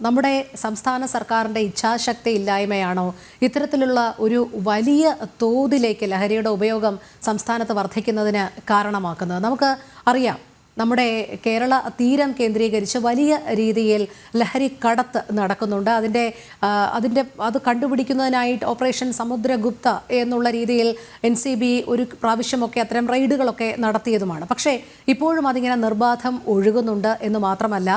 നമ്മുടെ സംസ്ഥാന സർക്കാരിൻ്റെ ഇച്ഛാശക്തി ഇല്ലായ്മയാണോ ഇത്തരത്തിലുള്ള ഒരു വലിയ തോതിലേക്ക് ലഹരിയുടെ ഉപയോഗം സംസ്ഥാനത്ത് വർദ്ധിക്കുന്നതിന് കാരണമാക്കുന്നത്? നമുക്ക് അറിയാം, നമ്മുടെ കേരള തീരം കേന്ദ്രീകരിച്ച് വലിയ രീതിയിൽ ലഹരി കടത്ത് നടക്കുന്നുണ്ട്. അത് കണ്ടുപിടിക്കുന്നതിനായിട്ട് ഓപ്പറേഷൻ സമുദ്രഗുപ്ത എന്നുള്ള രീതിയിൽ NCB ഒരു പ്രാവശ്യമൊക്കെ അത്തരം റെയ്ഡുകളൊക്കെ നടത്തിയതുമാണ്. പക്ഷേ ഇപ്പോഴും അതിങ്ങനെ നിർബാധം ഒഴുകുന്നുണ്ട് എന്ന് മാത്രമല്ല,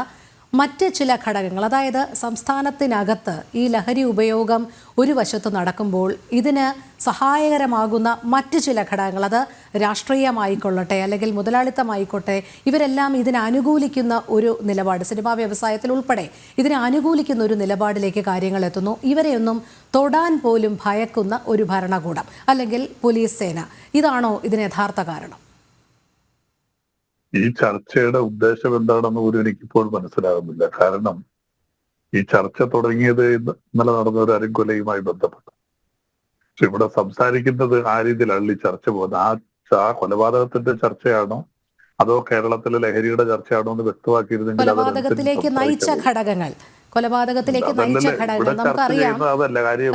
മറ്റ് ചില ഘടകങ്ങൾ, അതായത് സംസ്ഥാനത്തിനകത്ത് ഈ ലഹരി ഉപയോഗം ഒരു വശത്ത് നടക്കുമ്പോൾ ഇതിന് സഹായകരമാകുന്ന മറ്റ് ചില ഘടകങ്ങൾ, അത് രാഷ്ട്രീയമായിക്കൊള്ളട്ടെ അല്ലെങ്കിൽ മുതലാളിത്തമായിക്കോട്ടെ, ഇവരെല്ലാം ഇതിനെ അനുകൂലിക്കുന്ന ഒരു നിലപാട്, സിനിമാ വ്യവസായത്തിൽ ഉൾപ്പെടെ ഇതിനെ അനുകൂലിക്കുന്ന ഒരു നിലപാടിലേക്ക് കാര്യങ്ങൾ എത്തുന്നു. ഇവരെയൊന്നും തൊടാൻ പോലും ഭയക്കുന്ന ഒരു ഭരണകൂടം അല്ലെങ്കിൽ പോലീസ് സേന, ഇതാണോ ഇതിന് യഥാർത്ഥ കാരണം? ഈ ചർച്ചയുടെ ഉദ്ദേശം എന്താണെന്ന് പോലും എനിക്കിപ്പോൾ മനസ്സിലാകുന്നില്ല. കാരണം ഈ ചർച്ച തുടങ്ങിയത് ഇന്നലെ നടന്ന ഒരു അരുംകൊലയുമായി ബന്ധപ്പെട്ട്. പക്ഷെ ഇവിടെ സംസാരിക്കുന്നത് ആ രീതിയിലല്ല ഈ ചർച്ച പോകുന്നത്. ആ കൊലപാതകത്തിന്റെ ചർച്ചയാണോ അതോ കേരളത്തിലെ ലഹരിയുടെ ചർച്ചയാണോ എന്ന് വ്യക്തമാക്കിയിരുന്നെങ്കിൽ കൊലപാതകത്തിലേക്ക് നയിച്ച ഘടകങ്ങൾ നമുക്കറിയാം.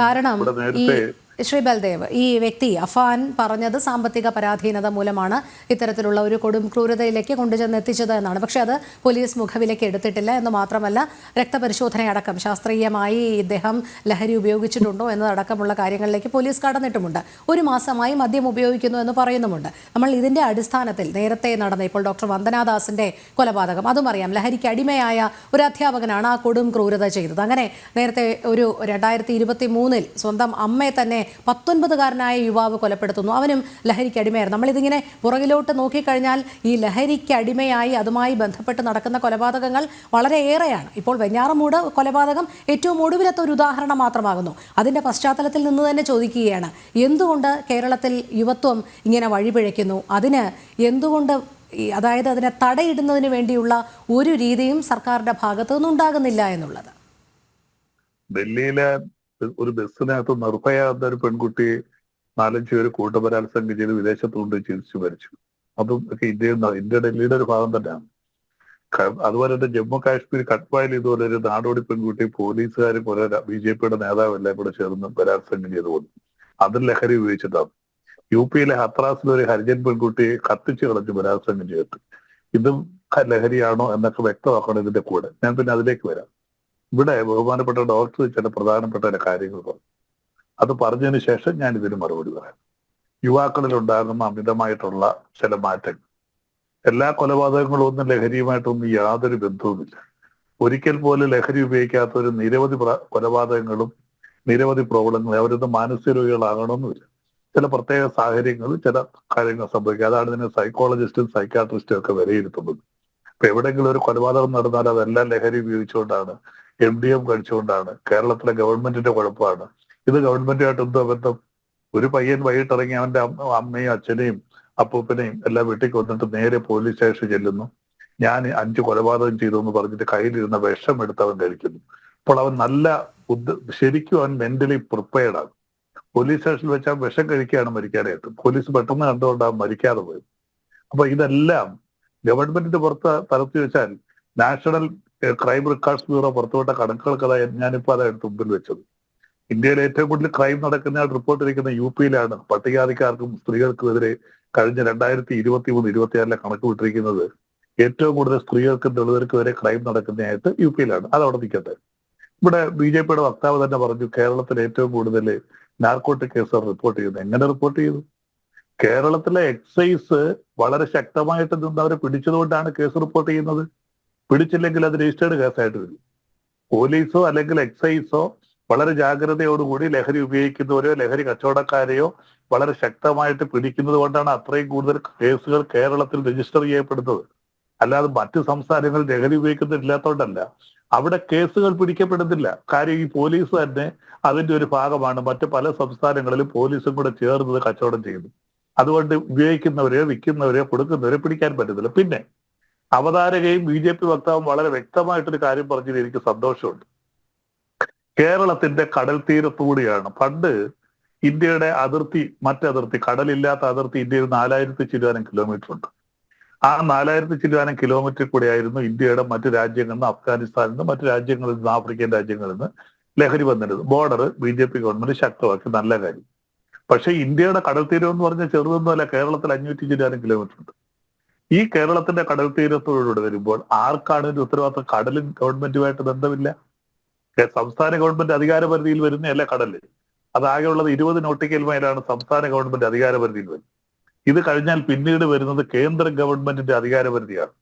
കാരണം ശ്രീ ബൽദേവ്, ഈ വ്യക്തി അഫാൻ പറഞ്ഞത് സാമ്പത്തിക പരാധീനത മൂലമാണ് ഇത്തരത്തിലുള്ള ഒരു കൊടും ക്രൂരതയിലേക്ക് കൊണ്ടുചെന്ന് എത്തിച്ചത് എന്നാണ്. പക്ഷെ അത് പോലീസ് മുഖവിലേക്ക് എടുത്തിട്ടില്ല എന്ന് മാത്രമല്ല, രക്തപരിശോധനയടക്കം ശാസ്ത്രീയമായി ഇദ്ദേഹം ലഹരി ഉപയോഗിച്ചിട്ടുണ്ടോ എന്നതടക്കമുള്ള കാര്യങ്ങളിലേക്ക് പോലീസ് കടന്നിട്ടുമുണ്ട്. ഒരു മാസമായി മദ്യം ഉപയോഗിക്കുന്നു എന്ന് പറയുന്നുമുണ്ട്. നമ്മൾ ഇതിൻ്റെ അടിസ്ഥാനത്തിൽ നേരത്തെ നടന്ന ഇപ്പോൾ ഡോക്ടർ വന്ദനാദാസിൻ്റെ കൊലപാതകം, അതും അറിയാം, ലഹരിക്ക് അടിമയായ ഒരു അധ്യാപകനാണ് ആ കൊടും ക്രൂരത ചെയ്തത്. അങ്ങനെ നേരത്തെ ഒരു 2023 സ്വന്തം അമ്മയെ തന്നെ 19കാരനായ യുവാവ് കൊലപ്പെടുത്തുന്നു. അവനും ലഹരിക്ക് അടിമയായിരുന്നു. നമ്മളിതിങ്ങനെ പുറകിലോട്ട് നോക്കിക്കഴിഞ്ഞാൽ ഈ ലഹരിക്ക് അടിമയായി അതുമായി ബന്ധപ്പെട്ട് നടക്കുന്ന കൊലപാതകങ്ങൾ വളരെയേറെയാണ്. ഇപ്പോൾ വെഞ്ഞാറമൂട് കൊലപാതകം ഏറ്റവും ഒടുവിലത്തെ ഒരു ഉദാഹരണം മാത്രമാകുന്നു. അതിൻ്റെ പശ്ചാത്തലത്തിൽ നിന്ന് തന്നെ ചോദിക്കുകയാണ്, എന്തുകൊണ്ട് കേരളത്തിൽ യുവത്വം ഇങ്ങനെ വഴിപിഴയ്ക്കുന്നു? അതിന് എന്തുകൊണ്ട്, അതായത് അതിനെ തടയിടുന്നതിന് വേണ്ടിയുള്ള ഒരു രീതിയും സർക്കാരിൻ്റെ ഭാഗത്തു നിന്നുണ്ടാകുന്നില്ല എന്നുള്ളത്. ഡൽഹിയിലെ ഒരു ബസ്സിനകത്ത് നിർഭയ എന്നൊരു പെൺകുട്ടി 4-5 പേര് കൂട്ടബലാത്സംഗം ചെയ്ത് വിദേശത്തുകൊണ്ട് ചികിത്സിച്ച് മരിച്ചു. അതും ഒക്കെ ഇന്ത്യ ഡൽഹിയുടെ ഒരു ഭാഗം തന്നെയാണ്. അതുപോലെ തന്നെ ജമ്മു കാശ്മീർ കട്ട്വായിൽ ഇതുപോലെ ഒരു നാടോടി പെൺകുട്ടി പോലീസുകാരും കുറെ BJPയുടെ നേതാവെല്ലാം കൂടെ ചേർന്ന് ബലാത്സംഗം ചെയ്ത് കൊന്നു. അതിൽ ലഹരി ഉപയോഗിച്ചിട്ടാണ്. UPയിലെ ഹത്രാസിൽ ഒരു ഹരിജൻ പെൺകുട്ടിയെ കത്തിച്ച് കളഞ്ഞു ബലാത്സംഗം ചെയ്തിട്ട്. ഇതും ലഹരിയാണോ എന്നൊക്കെ വ്യക്തമാക്കണം ഇതിന്റെ കൂടെ. ഞാൻ പിന്നെ അതിലേക്ക് വരാം. ഇവിടെ ബഹുമാനപ്പെട്ട ഡോക്ടർ ചില പ്രധാനപ്പെട്ട ചില കാര്യങ്ങൾ പറഞ്ഞു. അത് പറഞ്ഞതിന് ശേഷം ഞാൻ ഇതിന് മറുപടി പറയാം. യുവാക്കളിൽ ഉണ്ടാകുന്ന അമിതമായിട്ടുള്ള ചില മാറ്റങ്ങൾ, എല്ലാ കൊലപാതകങ്ങളും ഒന്നും ലഹരിയുമായിട്ടൊന്നും യാതൊരു ബന്ധവുമില്ല. ഒരിക്കൽ പോലും ലഹരി ഉപയോഗിക്കാത്ത ഒരു നിരവധി കൊലപാതകങ്ങളും നിരവധി പ്രോബ്ലങ്ങളും, അവരൊന്നും മാനസിക രോഗികളാകണമെന്നില്ല. ചില പ്രത്യേക സാഹചര്യങ്ങളിൽ ചില കാര്യങ്ങൾ സംഭവിക്കുക. അതാണ് ഇതിന് സൈക്കോളജിസ്റ്റും സൈക്കാട്രിസ്റ്റും ഒക്കെ വിലയിരുത്തുന്നത്. ഇപ്പൊ എവിടെയെങ്കിലും ഒരു കൊലപാതകം നടന്നാൽ അതെല്ലാം ലഹരി ഉപയോഗിച്ചുകൊണ്ടാണ്, MDM കഴിച്ചുകൊണ്ടാണ്. കേരളത്തിലെ ഗവൺമെന്റിന്റെ കുഴപ്പമാണ്. ഇത് ഗവൺമെന്റുമായിട്ട് എന്തോ ബന്ധം? ഒരു പയ്യൻ വൈകിട്ടിറങ്ങി അവന്റെ അമ്മയും അച്ഛനെയും അപ്പൂപ്പനെയും എല്ലാം വീട്ടിൽ കൊന്നിട്ട് നേരെ പോലീസ് സ്റ്റേഷനിൽ ചെല്ലുന്നു. ഞാൻ 5 കൊലപാതകം ചെയ്തു എന്ന് പറഞ്ഞിട്ട് കയ്യിലിരുന്ന വിഷം എടുത്ത് അവൻ കഴിക്കുന്നു. അപ്പോൾ അവൻ ശരിക്കും അവൻ മെന്റലി പ്രിപ്പയർഡ് ആണ്. പോലീസ് സ്റ്റേഷനിൽ വെച്ച് ആ വിഷം കഴിക്കുകയാണ് മരിക്കാനായിട്ട്. പോലീസ് പെട്ടെന്ന് കണ്ടുകൊണ്ട് അവൻ മരിക്കാതെ പോയി. അപ്പൊ ഇതെല്ലാം ഗവൺമെന്റിന്റെ തലത്തിൽ വെച്ചാൽ നാഷണൽ ക്രൈം റെക്കോർഡ്സ് ബ്യൂറോ പുറത്തുവിട്ട കണക്കുകൾക്കതാ ഞാനിപ്പോൾ അതെടുത്ത് മുമ്പിൽ വെച്ചത്. ഇന്ത്യയിൽ ഏറ്റവും കൂടുതൽ ക്രൈം നടക്കുന്ന റിപ്പോർട്ട് ഇരിക്കുന്ന UPയിലാണ്. പട്ടികജാതിക്കാർക്കും സ്ത്രീകൾക്കും എതിരെ കഴിഞ്ഞ 2023-24 കണക്ക് വിട്ടിരിക്കുന്നത് ഏറ്റവും കൂടുതൽ സ്ത്രീകൾക്കും ദളിതർക്കും വരെ ക്രൈം നടക്കുന്നതായിട്ട് UPയിലാണ്. അതവിടെ നിൽക്കട്ടെ. ഇവിടെ BJPയുടെ വക്താവ് തന്നെ പറഞ്ഞു, കേരളത്തിൽ ഏറ്റവും കൂടുതൽ നാർക്കോട്ടിക് കേസുകൾ റിപ്പോർട്ട് ചെയ്യുന്നത്. എങ്ങനെ റിപ്പോർട്ട് ചെയ്തു? കേരളത്തിലെ എക്സൈസ് വളരെ ശക്തമായിട്ട് നിന്ന് അവരെ പിടിച്ചതുകൊണ്ടാണ് കേസ് റിപ്പോർട്ട് ചെയ്യുന്നത്. പിടിച്ചില്ലെങ്കിൽ അത് രജിസ്റ്റേർഡ് കേസായിട്ട് വരും. പോലീസോ അല്ലെങ്കിൽ എക്സൈസോ വളരെ ജാഗ്രതയോടുകൂടി ലഹരി ഉപയോഗിക്കുന്നവരെയോ ലഹരി കച്ചവടക്കാരെയോ വളരെ ശക്തമായിട്ട് പിടിക്കുന്നത് കൊണ്ടാണ് അത്രയും കൂടുതൽ കേസുകൾ കേരളത്തിൽ രജിസ്റ്റർ ചെയ്യപ്പെടുന്നത്. അല്ലാതെ മറ്റു സംസ്ഥാനങ്ങളിൽ ലഹരി ഉപയോഗിക്കുന്നില്ലാത്തതുകൊണ്ടല്ല. അവിടെ കേസുകൾ പിടിക്കപ്പെടുന്നില്ല. കാര്യം ഈ പോലീസ് തന്നെ അതിന്റെ ഒരു ഭാഗമാണ്. മറ്റു പല സംസ്ഥാനങ്ങളിലും പോലീസും കൂടെ ചേർന്നത് കച്ചവടം ചെയ്യുന്നു. അതുകൊണ്ട് ഉപയോഗിക്കുന്നവരെയോ വിൽക്കുന്നവരെയോ കൊടുക്കുന്നവരെയോ പിടിക്കാൻ പറ്റുന്നില്ല. പിന്നെ അവതാരകയും BJP വക്താവും വളരെ വ്യക്തമായിട്ടൊരു കാര്യം പറഞ്ഞതിൽ എനിക്ക് സന്തോഷമുണ്ട്. കേരളത്തിന്റെ കടൽ തീരത്തുകൂടിയാണ്. പണ്ട് ഇന്ത്യയുടെ അതിർത്തി, മറ്റതിർത്തി, കടലില്ലാത്ത അതിർത്തി ഇന്ത്യയിൽ 4000 ചില്ലാനം കിലോമീറ്റർ ഉണ്ട്. ആ 4000 ചില്ലാനം കിലോമീറ്റർ കൂടെയായിരുന്നു ഇന്ത്യയുടെ മറ്റു രാജ്യങ്ങളിൽ നിന്ന്, അഫ്ഗാനിസ്ഥാനിൽ നിന്ന്, മറ്റു രാജ്യങ്ങളിൽ നിന്ന്, ആഫ്രിക്കൻ രാജ്യങ്ങളിൽ നിന്ന് ലഹരി വന്നിരുന്നത്. ബോർഡർ BJP ഗവൺമെന്റ് ശക്തമാക്കി, നല്ല കാര്യം. പക്ഷെ ഇന്ത്യയുടെ കടൽ തീരം എന്ന് പറഞ്ഞാൽ ചെറുതൊന്നുമല്ല. കേരളത്തിൽ 500 ചില്ലാനം കിലോമീറ്റർ ഉണ്ട്. ഈ കേരളത്തിന്റെ കടൽ തീരത്തോടുകൂടെ വരുമ്പോൾ ആർക്കാണ് ഒരു ഉത്തരവാദിത്വം? കടലും ഗവൺമെന്റുമായിട്ട് ബന്ധമില്ല. സംസ്ഥാന ഗവൺമെന്റ് അധികാരപരിധിയിൽ വരുന്നതല്ല കടല്. അതാകെയുള്ളത് 20 നോട്ടിക്കൽ മൈലാണ് സംസ്ഥാന ഗവൺമെന്റ് അധികാരപരിധിയിൽ വരുന്നത്. ഇത് കഴിഞ്ഞാൽ പിന്നീട് വരുന്നത് കേന്ദ്ര ഗവൺമെന്റിന്റെ അധികാരപരിധിയാണ്.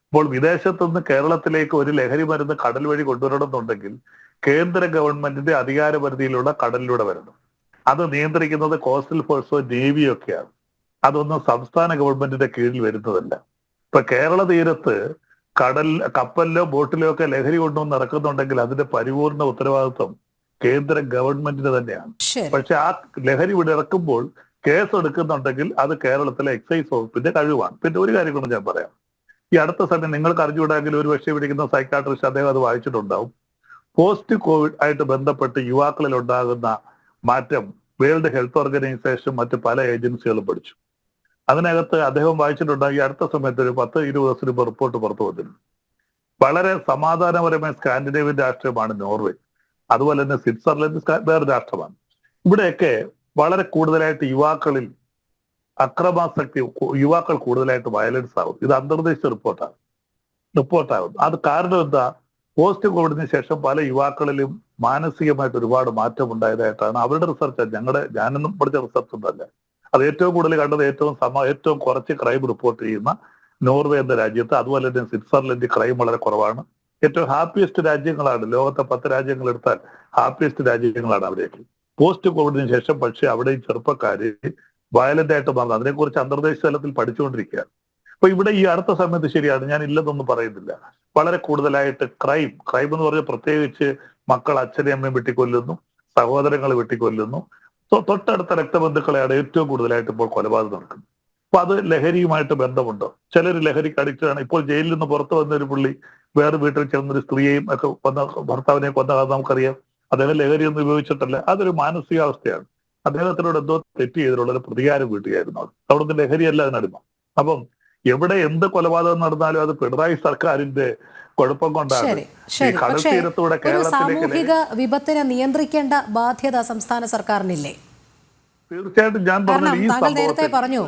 അപ്പോൾ വിദേശത്തുനിന്ന് കേരളത്തിലേക്ക് ഒരു ലഹരി മരുന്ന് കടൽ വഴി കൊണ്ടുവരണമെന്നുണ്ടെങ്കിൽ കേന്ദ്ര ഗവൺമെന്റിന്റെ അധികാരപരിധിയിലുള്ള കടലിലൂടെ വരണം. അത് നിയന്ത്രിക്കുന്നത് കോസ്റ്റൽ ഫോഴ്സോ നേവിയോ ഒക്കെയാണ്. അതൊന്നും സംസ്ഥാന ഗവൺമെന്റിന്റെ കീഴിൽ വരുന്നതല്ല. ഇപ്പൊ കേരള തീരത്ത് കപ്പലിലോ ബോട്ടിലോ ഒക്കെ ലഹരി കൊണ്ടുവന്ന് ഇറക്കുന്നുണ്ടെങ്കിൽ അതിന്റെ പരിപൂർണ ഉത്തരവാദിത്വം കേന്ദ്ര ഗവൺമെന്റിന് തന്നെയാണ്. പക്ഷെ ആ ലഹരി ഇവിടെ ഇറക്കുമ്പോൾ കേസ് എടുക്കുന്നുണ്ടെങ്കിൽ അത് കേരളത്തിലെ എക്സൈസ് വകുപ്പിന്റെ കഴിവാണ്. പിന്നെ ഒരു കാര്യം കൊണ്ട് ഞാൻ പറയാം. ഈ അടുത്ത സമയം നിങ്ങൾക്ക് അറിഞ്ഞുകൂടാമെങ്കിൽ ഒരു പക്ഷേ പിടിക്കുന്ന സൈക്കാട്രിസ്റ്റ് അദ്ദേഹം അത് വായിച്ചിട്ടുണ്ടാവും. പോസ്റ്റ് കോവിഡ് ആയിട്ട് ബന്ധപ്പെട്ട് യുവാക്കളിൽ ഉണ്ടാകുന്ന മാറ്റം വേൾഡ് ഹെൽത്ത് ഓർഗനൈസേഷൻ മറ്റ് പല ഏജൻസികളും പഠിച്ചു. അതിനകത്ത് അദ്ദേഹം വായിച്ചിട്ടുണ്ടാകും. ഈ അടുത്ത സമയത്ത് ഒരു 10-20 ദിവസം മുമ്പ് റിപ്പോർട്ട് പുറത്തു വന്നിരുന്നു. വളരെ സമാധാനപരമായ സ്കാൻഡിനേവിയൻ രാഷ്ട്രമാണ് നോർവേ. അതുപോലെ തന്നെ സ്വിറ്റ്സർലൻഡ് വേറെ രാഷ്ട്രമാണ്. ഇവിടെയൊക്കെ വളരെ കൂടുതലായിട്ട് യുവാക്കളിൽ അക്രമാസക്തി, യുവാക്കൾ കൂടുതലായിട്ട് വയലൻസ് ആവും. ഇത് അന്തർദേശീയ റിപ്പോർട്ടാകും. അത് കാരണം എന്താ? പോസ്റ്റ് കോവിഡിന് ശേഷം പല യുവാക്കളിലും മാനസികമായിട്ട് ഒരുപാട് മാറ്റം ഉണ്ടായതായിട്ടാണ് അവരുടെ റിസർച്ച്. ഞാനൊന്നും പഠിച്ച റിസർച്ച് ഒന്നല്ല. അത് ഏറ്റവും കൂടുതൽ കണ്ടത് ഏറ്റവും കുറച്ച് ക്രൈം റിപ്പോർട്ട് ചെയ്യുന്ന നോർവേ എന്ന രാജ്യത്ത്. അതുപോലെ തന്നെ സ്വിറ്റ്സർലൻഡ് ക്രൈം വളരെ കുറവാണ്. ഏറ്റവും ഹാപ്പിയസ്റ്റ് രാജ്യങ്ങളാണ്. ലോകത്തെ 10 രാജ്യങ്ങൾ എടുത്താൽ ഹാപ്പിയസ്റ്റ് രാജ്യങ്ങളാണ് അവിടേക്ക്. പോസ്റ്റ് കോവിഡിന് ശേഷം പക്ഷെ അവിടെയും ചെറുപ്പക്കാര് വയലന്റ് ആയിട്ട് മാറുന്നത്. അതിനെക്കുറിച്ച് അന്തർദേശീയ തലത്തിൽ പഠിച്ചുകൊണ്ടിരിക്കുകയാണ്. അപ്പൊ ഇവിടെ ഈ അടുത്ത സമയത്ത് ശരിയാണ്, ഞാൻ ഇല്ലെന്നൊന്നും പറയുന്നില്ല, വളരെ കൂടുതലായിട്ട് ക്രൈം എന്ന് പറഞ്ഞാൽ പ്രത്യേകിച്ച് മക്കൾ അച്ഛനെയും അമ്മയും വെട്ടിക്കൊല്ലുന്നു, സഹോദരങ്ങൾ വെട്ടിക്കൊല്ലുന്നു, തൊട്ടടുത്ത രക്തബന്ധുക്കളെയാണ് ഏറ്റവും കൂടുതലായിട്ട് ഇപ്പോൾ കൊലപാതകം നടക്കുന്നത്. അപ്പൊ അത് ലഹരിയുമായിട്ട് ബന്ധമുണ്ടോ? ചിലർ ലഹരിക്ക് അഡിക്റ്റാണ്. ഇപ്പോൾ ജയിലിൽ നിന്ന് പുറത്തു വന്ന ഒരു പുള്ളി വേറെ വീട്ടിൽ ചെന്നൊരു സ്ത്രീയെയും ഒക്കെ ഭർത്താവിനെ കൊന്ന കഥ നമുക്കറിയാം. അദ്ദേഹം ലഹരിയൊന്നും ഉപയോഗിച്ചിട്ടല്ല. അതൊരു മാനസികാവസ്ഥയാണ്. അദ്ദേഹത്തിനോട് എന്തോ തെറ്റ് ചെയ്തിട്ടുള്ള ഒരു പ്രതികാരം വീട്ടുകയായിരുന്നു. അവിടുത്തെ ലഹരിയല്ല അതിനടിമ. അപ്പം എവിടെ എന്ത് കൊലപാതകം നടന്നാലും അത് പിണറായി സർക്കാരിന്റെ കുഴപ്പം കൊണ്ടാണ്. കടൽ തീരത്തൂടെ സാമൂഹിക വിപത്തിനെ നിയന്ത്രിക്കേണ്ട ബാധ്യത സംസ്ഥാന സർക്കാരിനില്ലേ? തീർച്ചയായിട്ടും. താങ്കൾ നേരത്തെ പറഞ്ഞു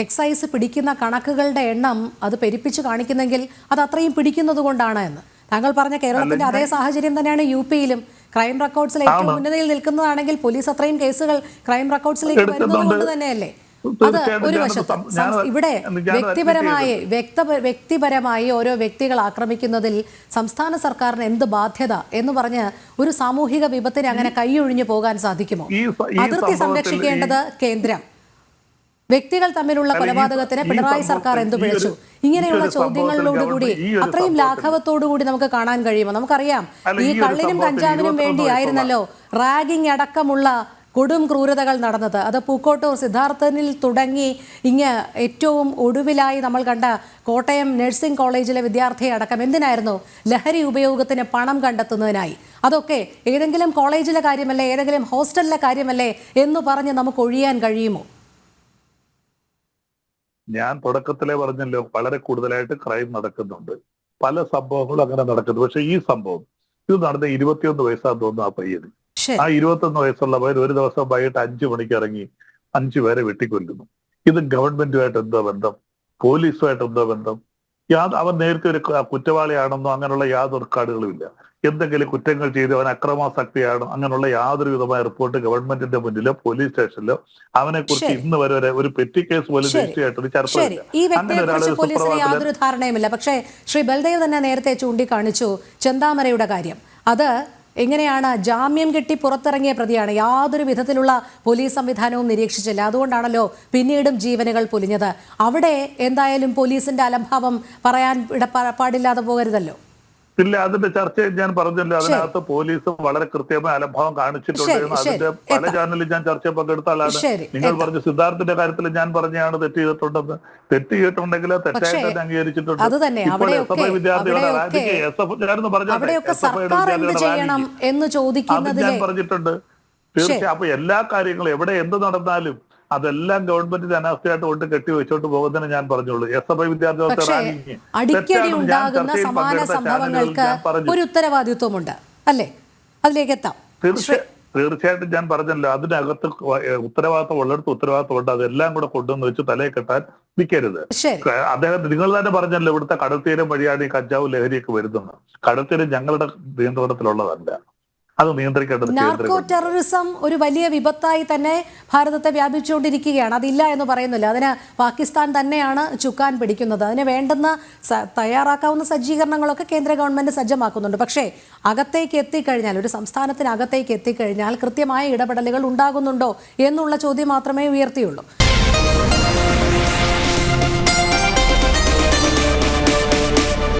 എക്സൈസ് പിടിക്കുന്ന കണക്കുകളുടെ എണ്ണം അത് പെരുപ്പിച്ച് കാണിക്കുന്നെങ്കിൽ അത് അത്രയും പിടിക്കുന്നത് കൊണ്ടാണ് എന്ന്. താങ്കൾ പറഞ്ഞ കേരളത്തിന്റെ അതേ സാഹചര്യം തന്നെയാണ് UP-യിലും. ക്രൈം റെക്കോർഡ്സിൽ ഏറ്റവും മുന്നണിയിൽ നിൽക്കുന്നതാണെങ്കിൽ പോലീസ് അത്രയും കേസുകൾ ക്രൈം റെക്കോർഡ്സിലേക്ക് വരുന്നത് കൊണ്ട് തന്നെയല്ലേ? അത് ഒരു വശത്ത്. ഇവിടെ വ്യക്തിപരമായി ഓരോ വ്യക്തികൾ ആക്രമിക്കുന്നതിൽ സംസ്ഥാന സർക്കാരിന് എന്ത് ബാധ്യത എന്ന് പറഞ്ഞ് ഒരു സാമൂഹിക വിപത്തിനെ അങ്ങനെ കൈയൊഴിഞ്ഞു പോകാൻ സാധിക്കുമോ? അതിർത്തി സംരക്ഷിക്കേണ്ടത് കേന്ദ്രം. വ്യക്തികൾ തമ്മിലുള്ള കൊലപാതകത്തിന് പിണറായി സർക്കാർ എന്തു പിഴച്ചു? ഇങ്ങനെയുള്ള ചോദ്യങ്ങളിലോടുകൂടി അത്രയും ലാഘവത്തോടുകൂടി നമുക്ക് കാണാൻ കഴിയുമോ? നമുക്കറിയാം ഈ കള്ളിനും കഞ്ചാവിനും വേണ്ടിയായിരുന്നല്ലോ റാഗിംഗ് അടക്കമുള്ള കൊടും ക്രൂരതകൾ നടന്നത്. അത് പൂക്കോട്ടൂർ സിദ്ധാർത്ഥനിൽ തുടങ്ങി ഏറ്റവും ഒടുവിലായി നമ്മൾ കണ്ട കോട്ടയം നഴ്സിംഗ് കോളേജിലെ വിദ്യാർത്ഥിയെ അടക്കം എന്തിനായിരുന്നു? ലഹരി ഉപയോഗത്തിന് പണം കണ്ടെത്തുന്നതിനായി. അതൊക്കെ ഏതെങ്കിലും കോളേജിലെ കാര്യമല്ലേ, ഏതെങ്കിലും ഹോസ്റ്റലിലെ കാര്യമല്ലേ എന്ന് പറഞ്ഞ് നമുക്ക് ഒഴിയാൻ കഴിയുമോ? ഞാൻ തുടക്കത്തിലെ പറഞ്ഞല്ലോ, വളരെ കൂടുതലായിട്ട് ക്രൈം നടക്കുന്നുണ്ട്. പല സംഭവങ്ങളും അങ്ങനെ നടക്കുന്നു. പക്ഷെ ഈ സംഭവം ഇത് നടന്ന 21 വയസ്സാന്ന് തോന്നുന്നു ആ പയ്യന്. ആ 21 വയസ്സുള്ള പയ്യൻ ഒരു ദിവസം വൈകിട്ട് 5 മണിക്ക് ഇറങ്ങി 5 പേരെ വെട്ടിക്കൊല്ലുന്നു. ഇത് ഗവൺമെന്റുമായിട്ട് എന്തോ ബന്ധം? പോലീസുമായിട്ട് എന്തോ ബന്ധം? അവൻ നേരത്തെ ഒരു കുറ്റവാളിയാണെന്നോ അങ്ങനെയുള്ള യാതൊരു റെക്കോർഡുകളുമില്ല. എന്തെങ്കിലും കുറ്റങ്ങൾ ചെയ്ത് അവൻ അക്രമാസക്തിയാണോ അങ്ങനെയുള്ള യാതൊരു വിധമായ റിപ്പോർട്ട് ഗവൺമെന്റിന്റെ മുന്നിലോ പോലീസ് സ്റ്റേഷനിലോ അവനെ കുറിച്ച് ഇന്ന് വരെ ഒരു പെറ്റി കേസ് പോലും രജിസ്റ്റർ ചർച്ചയില്ല. ഈ വ്യക്തിയെക്കുറിച്ച് പോലീസിന് യാതൊരു ധാരണയുമില്ല. പക്ഷേ ശ്രീ ബൽദേവ് തന്നെ നേരത്തെ ചൂണ്ടിക്കാണിച്ചു ചെന്താമരയുടെ കാര്യം. അത് എങ്ങനെയാണ്? ജാമ്യം കിട്ടി പുറത്തിറങ്ങിയ പ്രതിയാണ്. യാതൊരു വിധത്തിലുള്ള പോലീസ് സംവിധാനവും നിരീക്ഷിച്ചില്ല. അതുകൊണ്ടാണല്ലോ പിന്നീടും ജീവനുകൾ പൊലിഞ്ഞത്. അവിടെ എന്തായാലും പോലീസിന്റെ അലംഭാവം പറയാൻ പാടില്ലാതെ പോകരുതല്ലോ. ഇല്ല, അതിന്റെ ചർച്ച ഞാൻ പറഞ്ഞല്ലോ. അതിനകത്ത് പോലീസ് വളരെ കൃത്യമായ അലംഭാവം കാണിച്ചിട്ടുണ്ട്. അതിന്റെ പല ചാനലിൽ ഞാൻ ചർച്ചയിൽ പങ്കെടുത്ത ആളാണ്. നിങ്ങൾ പറഞ്ഞു സിദ്ധാർത്ഥിന്റെ കാര്യത്തിൽ ഞാൻ പറഞ്ഞാണ് തെറ്റ് ചെയ്തിട്ടുണ്ടെന്ന്. തെറ്റ് ചെയ്തിട്ടുണ്ടെങ്കിൽ തെറ്റായിട്ട് തന്നെ അംഗീകരിച്ചിട്ടുണ്ട്. ഇപ്പോൾ SFI വിദ്യാർത്ഥികളുടെ ഞാനൊന്ന് പറഞ്ഞു ഞാൻ പറഞ്ഞിട്ടുണ്ട്. തീർച്ചയായും. അപ്പൊ എല്ലാ കാര്യങ്ങളും എവിടെ എന്ത് നടന്നാലും അതെല്ലാം ഗവൺമെന്റിന്റെ അനാസ്ഥയായിട്ട് കൊണ്ട് കെട്ടി വെച്ചോണ്ട് പോകുന്നതിന് ഞാൻ പറഞ്ഞോളൂ. SFI വിദ്യാർത്ഥികൾക്ക് പക്ഷേ റാഗിങ് അടിക്കടി തെറ്റാണെന്ന് ഞാൻ ഉണ്ടാകുന്ന ചർച്ചയിൽ സമാന പങ്കെടുത്ത സംഭവങ്ങൾക്ക് ചാനലുകളിൽ ഞാൻ പറഞ്ഞു. ഒരു ഉത്തരവാദിത്വമുണ്ട് അല്ലേ? അതിലേക്ക് എത്താം. തീർച്ചയായിട്ടും ഞാൻ പറഞ്ഞല്ലോ, അതിനകത്ത് ഉത്തരവാദിത്തം ഉള്ളിടത്ത് ഉത്തരവാദിത്തം ഉണ്ട്. അതെല്ലാം കൂടെ കൊണ്ടുവന്ന് വെച്ച് തലയിൽ കെട്ടാൻ നിൽക്കരുത്. ശരി, അദ്ദേഹം നിങ്ങൾ തന്നെ പറഞ്ഞല്ലോ, ഇവിടുത്തെ കടൽത്തീരം വഴിയാണ് ഈ കഞ്ചാവ് ലഹരിയൊക്കെ വരുന്നത്. കടൽത്തീരം ഞങ്ങളുടെ നിയന്ത്രണത്തിലുള്ളതല്ല, അത് നിയന്ത്രിക്കേണ്ടത് നാർക്കോ ടെററിസം ഒരു വലിയ വിപത്തായി തന്നെ ഭാരതത്തെ വ്യാപിച്ചുകൊണ്ടിരിക്കുകയാണ്. അതില്ല എന്ന് പറയുന്നില്ല. അതിന് പാകിസ്ഥാൻ തന്നെയാണ് ചുക്കാൻ പിടിക്കുന്നത്. അതിന് വേണ്ടുന്ന തയ്യാറാക്കാവുന്ന സജ്ജീകരണങ്ങളൊക്കെ കേന്ദ്ര ഗവൺമെന്റ് സജ്ജമാക്കുന്നുണ്ട്. പക്ഷേ അകത്തേക്ക് എത്തിക്കഴിഞ്ഞാൽ, ഒരു സംസ്ഥാനത്തിനകത്തേക്ക് എത്തിക്കഴിഞ്ഞാൽ കൃത്യമായ ഇടപെടലുകൾ ഉണ്ടാകുന്നുണ്ടോ എന്നുള്ള ചോദ്യം മാത്രമേ ഉയർത്തിയുള്ളൂ.